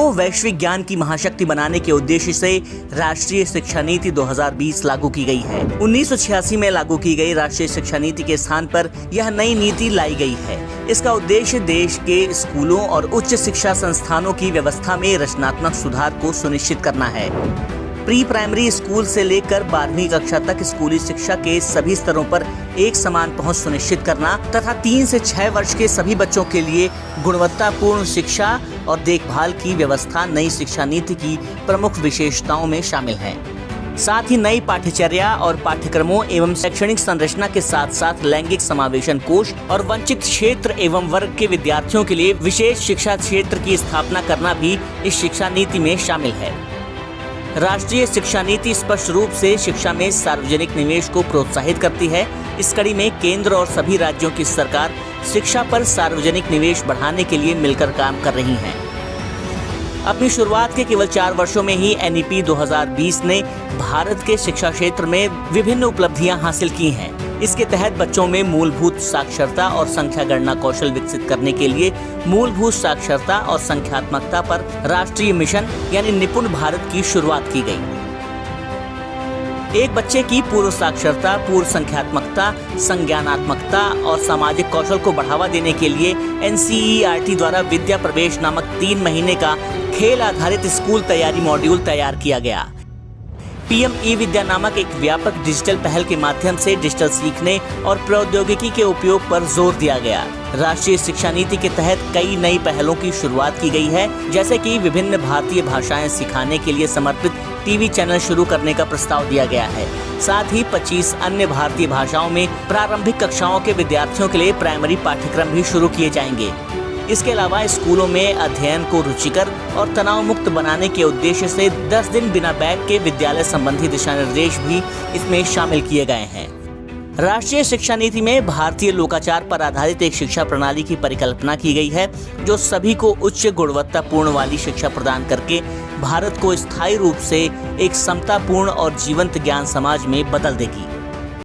को वैश्विक ज्ञान की महाशक्ति बनाने के उद्देश्य से राष्ट्रीय शिक्षा नीति 2020 लागू की गई है। 1986 में लागू की गई राष्ट्रीय शिक्षा नीति के स्थान पर यह नई नीति लाई गई है। इसका उद्देश्य देश के स्कूलों और उच्च शिक्षा संस्थानों की व्यवस्था में रचनात्मक सुधार को सुनिश्चित करना है। प्री प्राइमरी स्कूल से लेकर 12वीं कक्षा तक स्कूली शिक्षा के सभी स्तरों पर एक समान पहुंच सुनिश्चित करना तथा 3 से 6 वर्ष के सभी बच्चों के लिए गुणवत्तापूर्ण शिक्षा और देखभाल की व्यवस्था नई शिक्षा नीति की प्रमुख विशेषताओं में शामिल है। साथ ही नई पाठ्यचर्या और पाठ्यक्रमों एवं शैक्षणिक संरचना के साथ साथ लैंगिक समावेशन कोष और वंचित क्षेत्र एवं वर्ग के विद्यार्थियों के लिए विशेष शिक्षा क्षेत्र की स्थापना करना भी इस शिक्षा नीति में शामिल है। राष्ट्रीय शिक्षा नीति स्पष्ट रूप से शिक्षा में सार्वजनिक निवेश को प्रोत्साहित करती है। इस कड़ी में केंद्र और सभी राज्यों की सरकार शिक्षा पर सार्वजनिक निवेश बढ़ाने के लिए मिलकर काम कर रही हैं। अपनी शुरुआत के केवल 4 वर्षों में ही NEP 2020 ने भारत के शिक्षा क्षेत्र में विभिन्न उपलब्धियां हासिल की हैं। इसके तहत बच्चों में मूलभूत साक्षरता और संख्या गणना कौशल विकसित करने के लिए मूलभूत साक्षरता और संख्यात्मकता पर राष्ट्रीय मिशन यानी निपुण भारत की शुरुआत की गई। एक बच्चे की पूर्व साक्षरता, पूर्व संख्यात्मकता, संज्ञानात्मकता और सामाजिक कौशल को बढ़ावा देने के लिए NCERT द्वारा विद्या प्रवेश नामक 3 महीने का खेल आधारित स्कूल तैयारी मॉड्यूल तैयार किया गया। PM ई-विद्या नामक एक व्यापक डिजिटल पहल के माध्यम से डिजिटल सीखने और प्रौद्योगिकी के उपयोग पर जोर दिया गया। राष्ट्रीय शिक्षा नीति के तहत कई नई पहलों की शुरुआत की गई है, जैसे कि विभिन्न भारतीय भाषाएं सिखाने के लिए समर्पित TV चैनल शुरू करने का प्रस्ताव दिया गया है। साथ ही 25 अन्य भारतीय भाषाओं में प्रारंभिक कक्षाओं के विद्यार्थियों के लिए प्राइमरी पाठ्यक्रम भी शुरू किए जाएंगे। इसके अलावा स्कूलों में अध्ययन को रुचिकर और तनाव मुक्त बनाने के उद्देश्य से 10 दिन बिना बैग के विद्यालय संबंधी दिशा निर्देश भी इसमें शामिल किए गए हैं। राष्ट्रीय शिक्षा नीति में भारतीय लोकाचार पर आधारित एक शिक्षा प्रणाली की परिकल्पना की गई है, जो सभी को उच्च गुणवत्तापूर्ण वाली शिक्षा प्रदान करके भारत को स्थायी रूप से एक समतापूर्ण और जीवंत ज्ञान समाज में बदल देगी।